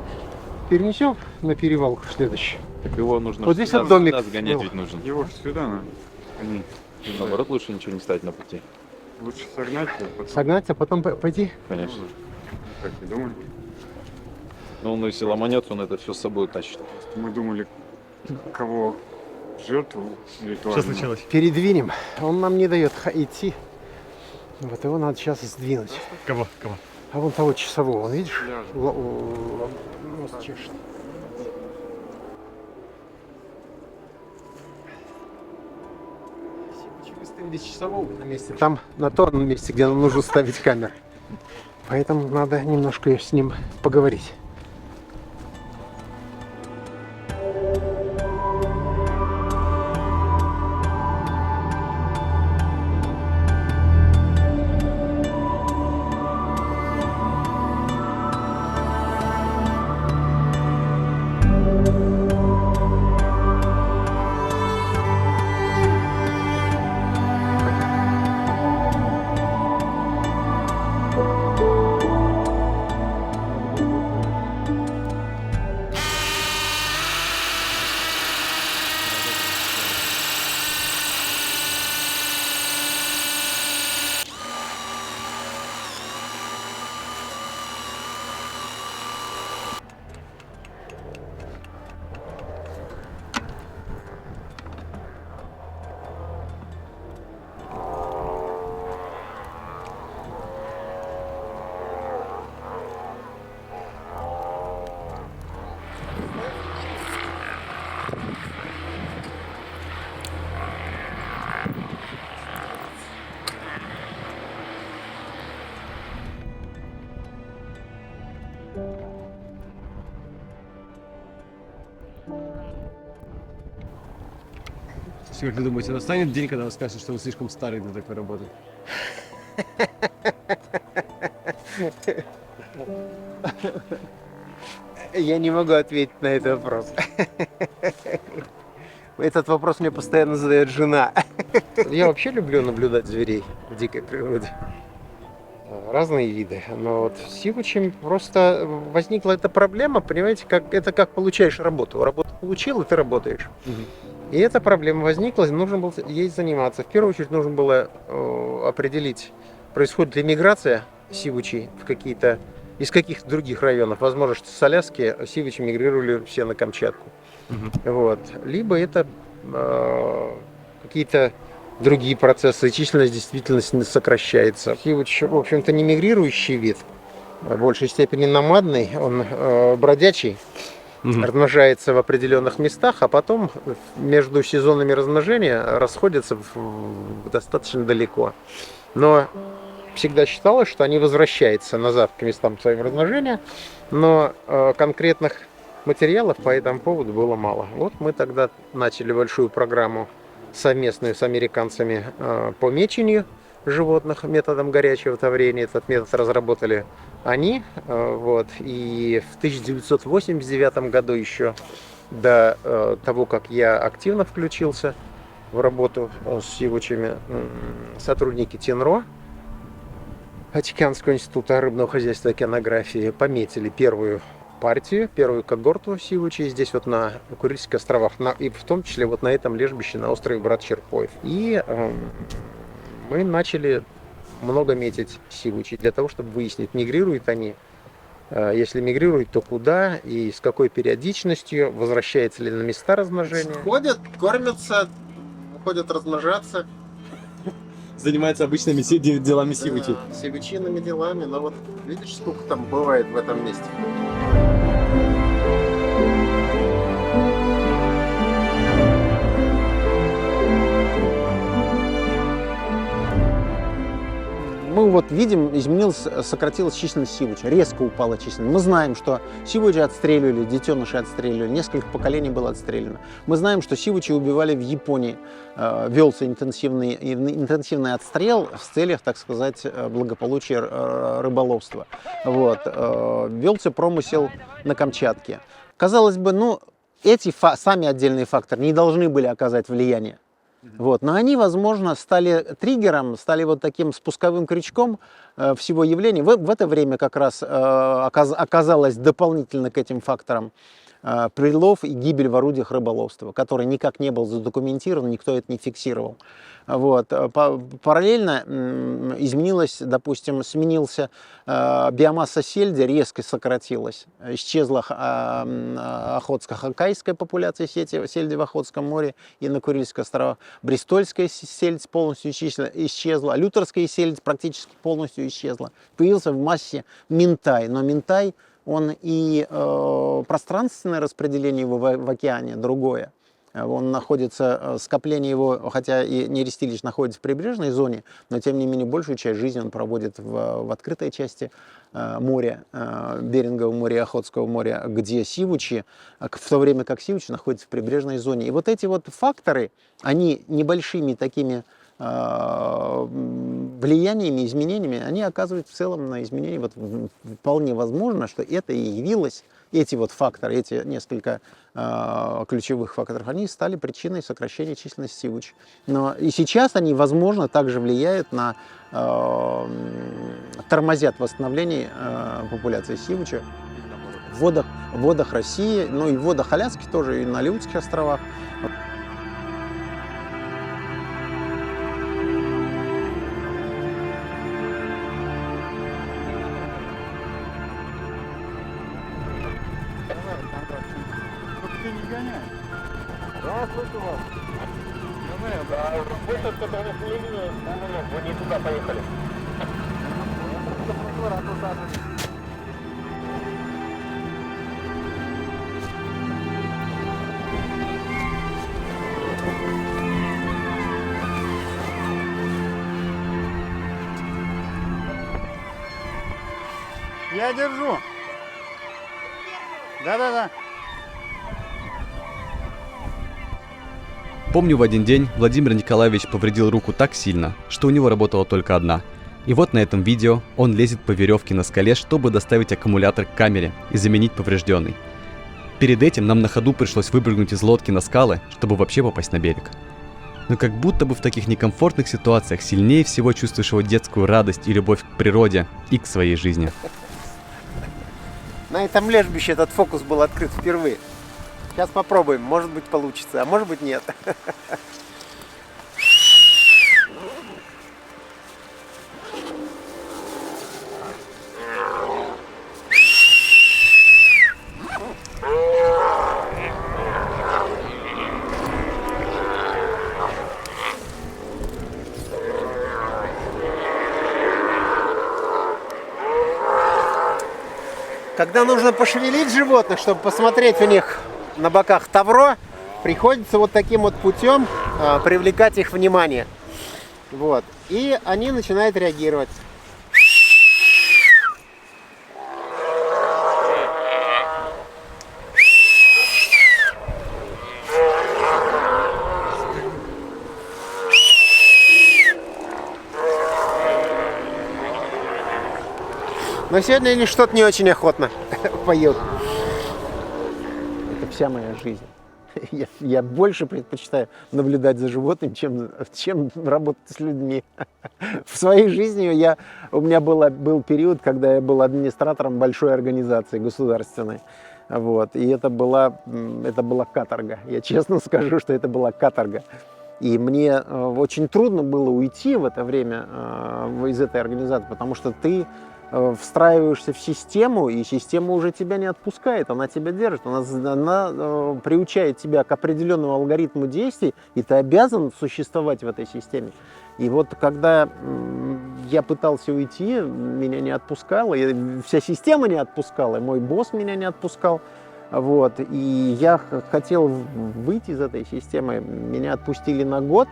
перенесем на перевал следующий. Так его нужно Вот здесь вот домик сгонять был. ведь нужен. Его ж сюда надо. Они. Наоборот, лучше ничего не ставить на пути. Лучше согнать, а потом... Согнать, а потом пойти. Конечно. Как вы думали? Ну, он если ломанется, он это все с собой тащит. Мы думали, кого жертву ритуальную. Передвинем. Он нам не дает идти. Вот его надо сейчас сдвинуть. Кого? А вон того часового, вон, видишь? Ляжет. Нос чешет. Без часового на месте. Там, на том месте, где нам нужно ставить камеру. Поэтому надо немножко с ним поговорить. Как вы думаете, настанет день, когда вы скажете, что вы слишком старый для такой работы? Я не могу ответить на этот вопрос. Этот вопрос мне постоянно задает жена. Я вообще люблю наблюдать зверей в дикой природе. Разные виды. Но вот с сивучем просто возникла эта проблема, понимаете, как получаешь работу. Работу получил, и ты работаешь. И эта проблема возникла, нужно было ей заниматься. В первую очередь нужно было определить, происходит ли миграция сивучей из каких-то других районов. Возможно, что с Аляски сивучи мигрировали все на Камчатку. Вот. Либо это какие-то другие процессы, и численность действительно сокращается. Сивуч, в общем-то, не мигрирующий вид, в большей степени номадный, он бродячий, размножается в определенных местах, а потом между сезонами размножения расходятся достаточно далеко. Но всегда считалось, что они возвращаются назад к местам своего размножения, но конкретных материалов по этому поводу было мало. Вот мы тогда начали большую программу совместную с американцами по мечению животных методом горячего таврения. Этот метод разработали они. Вот. И в 1989 году, еще до того, как я активно включился в работу с сивучами, сотрудники ТИНРО, Тихоокеанского института рыбного хозяйства и океанографии, пометили первую партию, первую когорту сивучей здесь вот на Курильских островах, и в том числе вот на этом лежбище на острове Брат Черпоев. И мы начали много метить сивучей для того, чтобы выяснить, мигрируют они. Если мигрируют, то куда и с какой периодичностью, возвращается ли на места размножения. Ходят, кормятся, уходят размножаться. Занимается обычными делами сивучей. Да, сивучиными делами, но вот видишь, сколько там бывает в этом месте. Мы вот видим, сократилась численность сивуча, резко упала численность. Мы знаем, что сивучи отстреливали, детеныши отстреливали, несколько поколений было отстреляно. Мы знаем, что сивучи убивали в Японии. Велся интенсивный отстрел в целях, так сказать, благополучия рыболовства. Вот. Велся промысел на Камчатке. Казалось бы, ну, эти сами отдельные факторы не должны были оказать влияние. Вот. Но они, возможно, стали триггером, стали вот таким спусковым крючком всего явления. В это время как раз оказалось дополнительно к этим факторам прилов и гибель в орудиях рыболовства, который никак не был задокументирован, никто это не фиксировал. Вот. Параллельно изменилась, допустим, сменился биомасса сельди, резко сократилась. Исчезла охотско-хоккайская популяция сельди в Охотском море и на Курильских островах. Бристольская сельдь полностью исчезла, лютерская сельдь практически полностью исчезла. Появился в массе минтай, но минтай, он и пространственное распределение его в океане другое. Он находится, скопление его, хотя и нерестилищ находится в прибрежной зоне, но тем не менее большую часть жизни он проводит в открытой части моря, Берингового моря и Охотского моря, где сивучи, в то время как сивучи находятся в прибрежной зоне. И вот эти вот факторы, они небольшими такими влияниями, изменениями, они оказывают в целом на изменения. Вот вполне возможно, что это и явилось, эти вот факторы, эти несколько ключевых факторов, они стали причиной сокращения численности сивуч. Но и сейчас они, возможно, также влияют на, тормозят восстановление популяции сивуча в водах России, ну и в водах Аляски тоже, и на Алеутских островах. Вы не туда поехали. Я держу. Да-да-да. Помню, в один день Владимир Николаевич повредил руку так сильно, что у него работала только одна. И вот на этом видео он лезет по веревке на скале, чтобы доставить аккумулятор к камере и заменить поврежденный. Перед этим нам на ходу пришлось выпрыгнуть из лодки на скалы, чтобы вообще попасть на берег. Но как будто бы в таких некомфортных ситуациях сильнее всего чувствуешь его детскую радость и любовь к природе и к своей жизни. На этом лежбище этот фокус был открыт впервые. Сейчас попробуем, может быть получится, а может быть нет. Когда нужно пошевелить животных, чтобы посмотреть у них на боках тавро, приходится вот таким вот путем привлекать их внимание. Вот. И они начинают реагировать. Но сегодня они что-то не очень охотно поют. Это вся моя жизнь. Я больше предпочитаю наблюдать за животными, чем работать с людьми. В своей жизни у меня был период, когда я был администратором большой организации государственной. Вот. И это была каторга. Я честно скажу, что это была каторга. И мне очень трудно было уйти в это время из этой организации, потому что ты встраиваешься в систему, и система уже тебя не отпускает, она тебя держит, она приучает тебя к определенному алгоритму действий, и ты обязан существовать в этой системе. И вот когда я пытался уйти, меня не отпускало, вся система не отпускала, мой босс меня не отпускал, вот, и я хотел выйти из этой системы, меня отпустили на год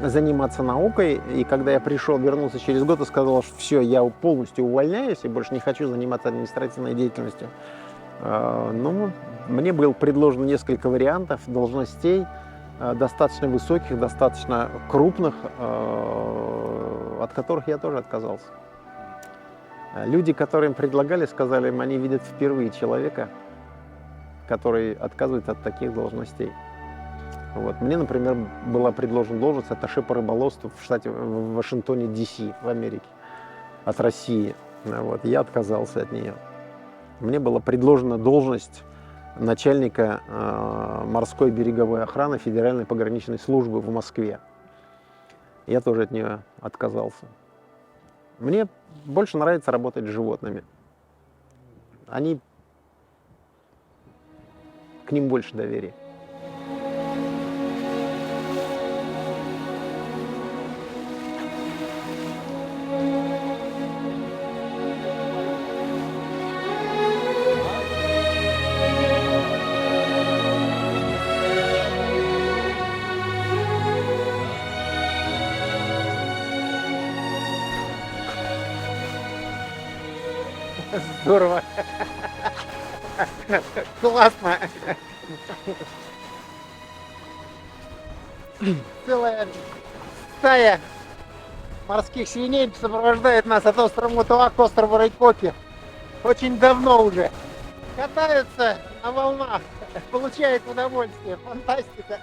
заниматься наукой, и когда я вернулся через год и сказал, что все, я полностью увольняюсь и больше не хочу заниматься административной деятельностью, мне было предложено несколько вариантов должностей, достаточно высоких, достаточно крупных, от которых я тоже отказался. Люди, которые им предлагали, сказали им, они видят впервые человека, который отказывает от таких должностей. Вот. Мне, например, была предложена должность атташе по рыболовству в штате в Вашингтоне, Д.С., в Америке, от России. Вот. Я отказался от нее. Мне была предложена должность начальника морской береговой охраны Федеральной пограничной службы в Москве. Я тоже от нее отказался. Мне больше нравится работать с животными. К ним больше доверия. Здорово. Классно. Целая стая морских свиней сопровождает нас от острова Мутуа к острову Райкоки. Очень давно уже. Катаются на волнах, получают удовольствие. Фантастика.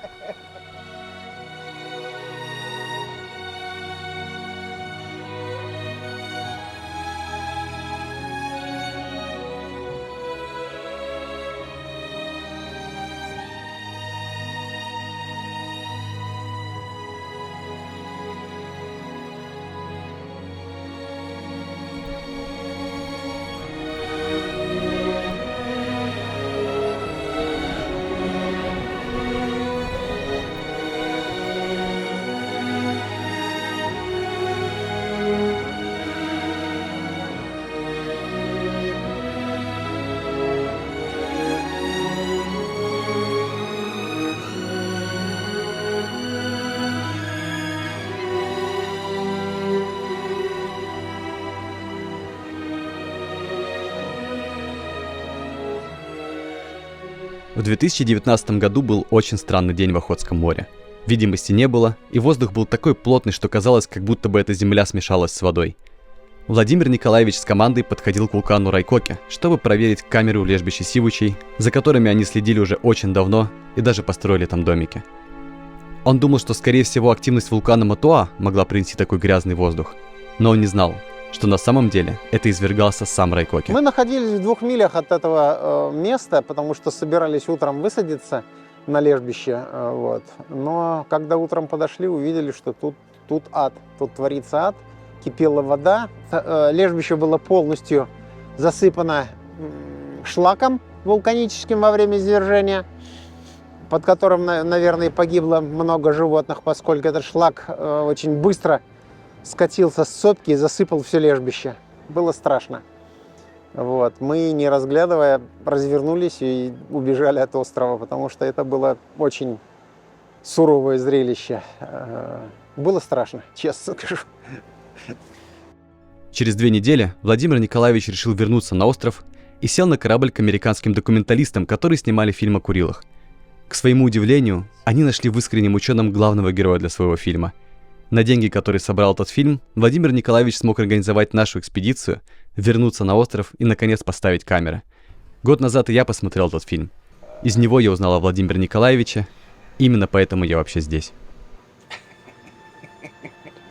В 2019 году был очень странный день в Охотском море. Видимости не было, и воздух был такой плотный, что казалось, как будто бы эта земля смешалась с водой. Владимир Николаевич с командой подходил к вулкану Райкоки, чтобы проверить камеры у лежбища Сивучей, за которыми они следили уже очень давно и даже построили там домики. Он думал, что скорее всего активность вулкана Матуа могла принести такой грязный воздух, но он не знал, что на самом деле это извергался сам Райкоки. Мы находились в 2 милях от этого места, потому что собирались утром высадиться на лежбище. Вот. Но когда утром подошли, увидели, что тут ад, тут творится ад, кипела вода. Лежбище было полностью засыпано шлаком вулканическим во время извержения, под которым, наверное, погибло много животных, поскольку этот шлак очень быстро скатился с сопки и засыпал все лежбище. Было страшно. Вот. Мы, не разглядывая, развернулись и убежали от острова, потому что это было очень суровое зрелище. Было страшно, честно скажу. Через 2 недели Владимир Николаевич решил вернуться на остров и сел на корабль к американским документалистам, которые снимали фильм о Курилах. К своему удивлению, они нашли в искреннем ученом главного героя для своего фильма. На деньги, которые собрал этот фильм, Владимир Николаевич смог организовать нашу экспедицию, вернуться на остров и, наконец, поставить камеры. Год назад и я посмотрел этот фильм. Из него я узнал о Владимире Николаевиче. Именно поэтому я вообще здесь.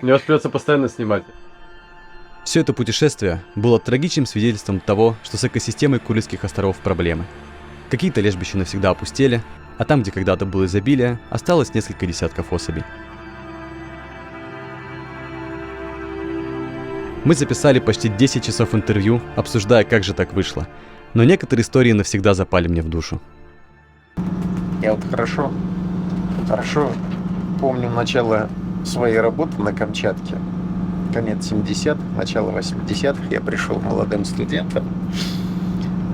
Мне вас придется постоянно снимать. Все это путешествие было трагичным свидетельством того, что с экосистемой Курильских островов проблемы. Какие-то лежбища навсегда опустели, а там, где когда-то было изобилие, осталось несколько десятков особей. Мы записали почти 10 часов интервью, обсуждая, как же так вышло. Но некоторые истории навсегда запали мне в душу. Я вот хорошо помню начало своей работы на Камчатке. Конец 70-х, начало 80-х. Я пришел молодым студентом.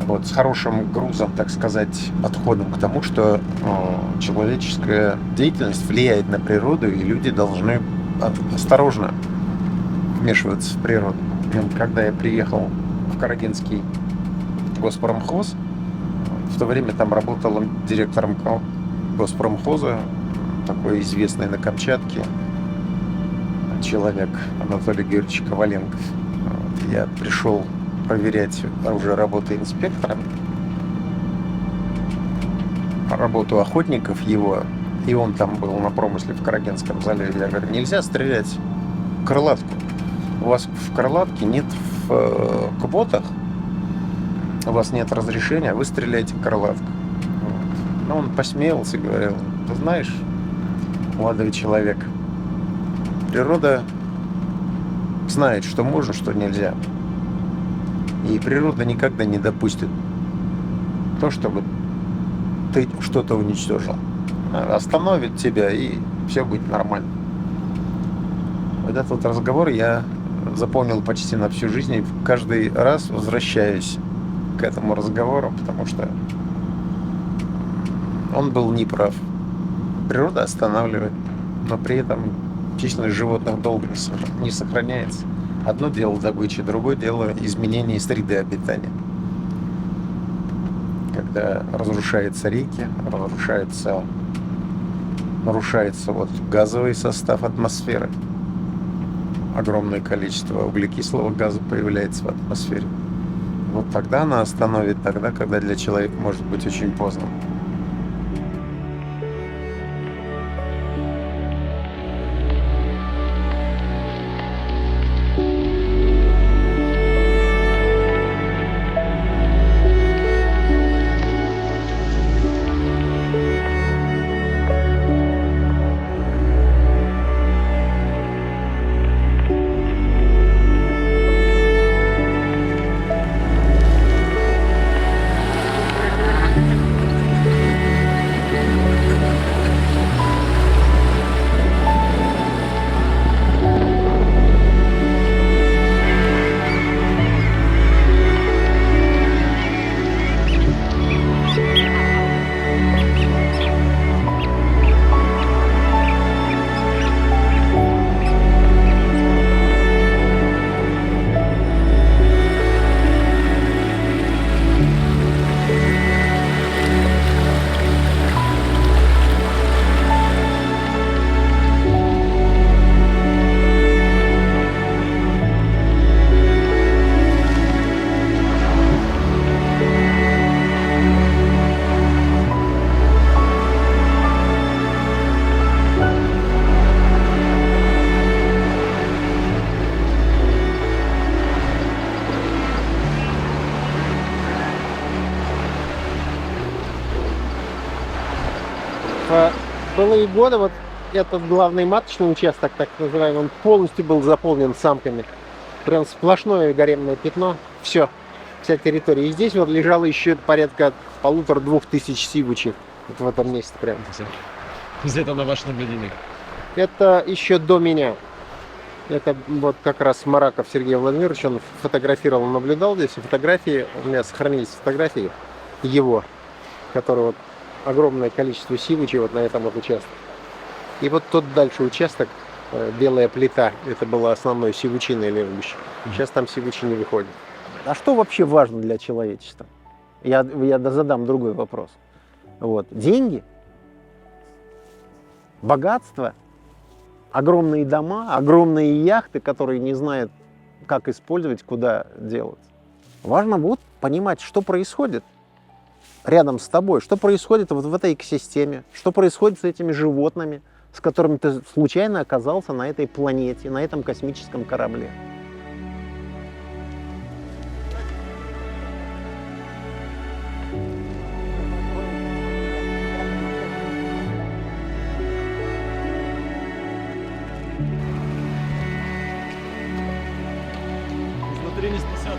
Вот, с хорошим грузом, так сказать, подходом к тому, что человеческая деятельность влияет на природу, и люди должны осторожно вмешиваться в природу. Когда я приехал в Карагинский госпромхоз, в то время там работал директором госпромхоза, такой известный на Камчатке человек Анатолий Георгиевич Коваленко. Я пришел проверять уже работу инспектора, работу охотников его, и он там был на промысле в Карагинском заливе. Я говорю, нельзя стрелять в крылатку. У вас в крылатке нет в квотах, у вас нет разрешения, вы стреляете в крылатку. Вот. Но он посмеялся и говорил, ты знаешь, молодой человек, природа знает, что можно, что нельзя. И природа никогда не допустит то, чтобы ты что-то уничтожил. Она остановит тебя, и все будет нормально. Вот этот вот разговор я запомнил почти на всю жизнь, и каждый раз возвращаюсь к этому разговору, потому что он был неправ. Природа останавливает, но при этом численность животных долго не сохраняется. Одно дело добыча, другое дело изменение среды обитания. Когда разрушаются реки, нарушается вот газовый состав атмосферы. Огромное количество углекислого газа появляется в атмосфере. Вот тогда она остановит, тогда, когда для человека может быть очень поздно. В былые годы вот этот главный маточный участок, так называемый, он полностью был заполнен самками. Прям сплошное гаремное пятно. Все, вся территория. И здесь вот лежало еще порядка 1500-2000 сивучек. Вот в этом месте прям. Это на ваше наблюдение? Это еще до меня. Это вот как раз Мараков Сергей Владимирович, он фотографировал, наблюдал здесь. И фотографии, у меня сохранились фотографии его, который вот огромное количество сивучей вот на этом вот участке. И вот тот дальше участок, белая плита, это было основное сивучиное лежбище. Сейчас там сивучи не выходит. А что вообще важно для человечества? Я задам другой вопрос. Вот. Деньги, богатство, огромные дома, огромные яхты, которые не знают, как использовать, куда делать. Важно вот понимать, что происходит рядом с тобой, что происходит вот в этой экосистеме, что происходит с этими животными, с которыми ты случайно оказался на этой планете, на этом космическом корабле. Изнутри не снесет.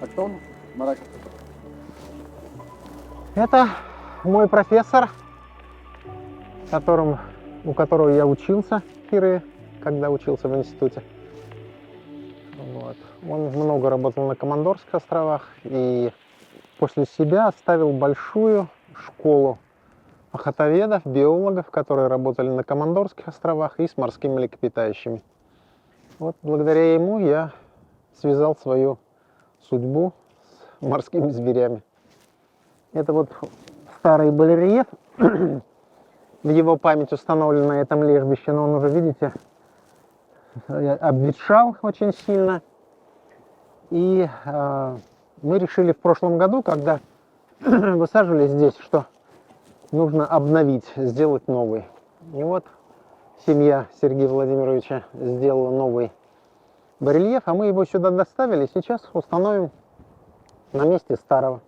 А кто он? Мараков. Это мой профессор, у которого я учился в Кирове, когда учился в институте. Вот. Он много работал на Командорских островах и после себя оставил большую школу охотоведов, биологов, которые работали на Командорских островах и с морскими млекопитающими. Вот благодаря ему я связал свою судьбу с морскими зверями. Это вот старый барельеф, в его память установлен на этом лежбище, но он уже, видите, обветшал очень сильно. И мы решили в прошлом году, когда высаживали здесь, что нужно обновить, сделать новый. И вот семья Сергея Владимировича сделала новый барельеф, а мы его сюда доставили, сейчас установим на месте старого.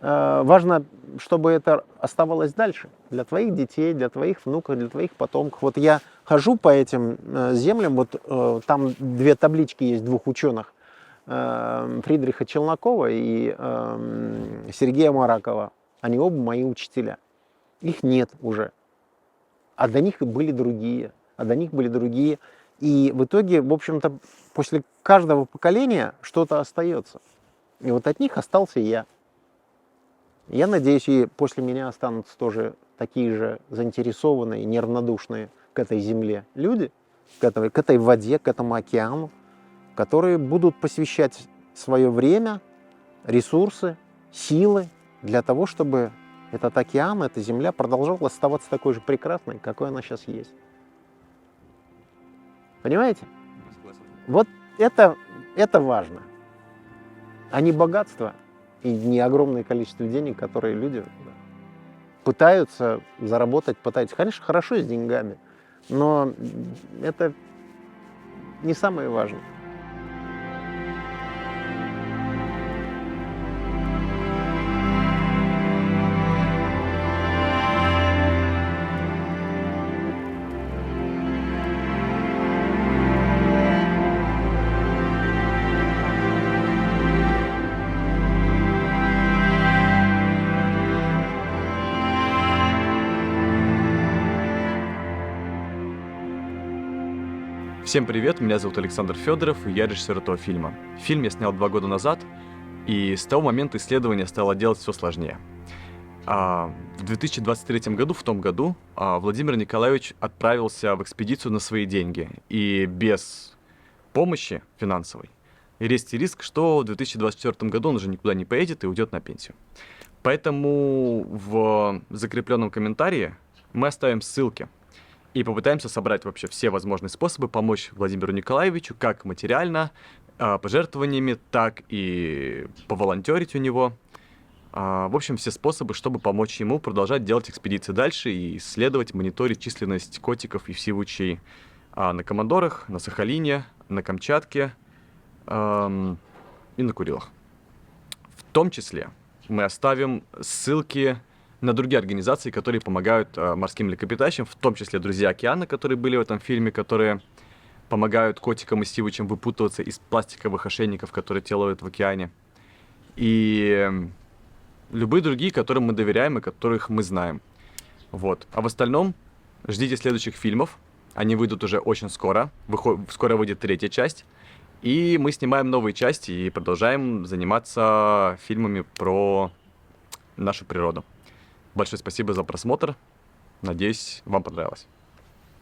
Важно, чтобы это оставалось дальше, для твоих детей, для твоих внуков, для твоих потомков. Вот я хожу по этим землям, вот там две таблички есть двух ученых, Фридриха Челнокова и Сергея Маракова. Они оба мои учителя. Их нет уже. А до них были другие, И в итоге, в общем-то, после каждого поколения что-то остается. И вот от них остался я. Я надеюсь, и после меня останутся тоже такие же заинтересованные, неравнодушные к этой земле люди, к этой воде, к этому океану, которые будут посвящать свое время, ресурсы, силы для того, чтобы этот океан, эта земля продолжала оставаться такой же прекрасной, какой она сейчас есть. Понимаете? Вот это важно, а не богатство. И не огромное количество денег, которые люди пытаются заработать, Конечно, хорошо с деньгами, но это не самое важное. Всем привет, меня зовут Александр Федоров, и я режиссер этого фильма. Фильм я снял 2 года назад, и с того момента исследование стало делать все сложнее. В 2023 году, в том году, Владимир Николаевич отправился в экспедицию на свои деньги и без помощи финансовой. И есть риск, что в 2024 году он уже никуда не поедет и уйдет на пенсию. Поэтому в закрепленном комментарии мы оставим ссылки и попытаемся собрать вообще все возможные способы помочь Владимиру Николаевичу, как материально, пожертвованиями, так и поволонтерить у него. В общем, все способы, чтобы помочь ему продолжать делать экспедиции дальше и исследовать, мониторить численность котиков и всевучей на Командорах, на Сахалине, на Камчатке и на Курилах. В том числе мы оставим ссылки на другие организации, которые помогают морским млекопитающим, в том числе «Друзья океана», которые были в этом фильме, которые помогают котикам и стивучам выпутываться из пластиковых ошейников, которые телают в океане. И любые другие, которым мы доверяем и которых мы знаем. Вот. А в остальном ждите следующих фильмов. Они выйдут уже очень скоро. Скоро выйдет 3-я часть. И мы снимаем новые части и продолжаем заниматься фильмами про нашу природу. Большое спасибо за просмотр. Надеюсь, вам понравилось.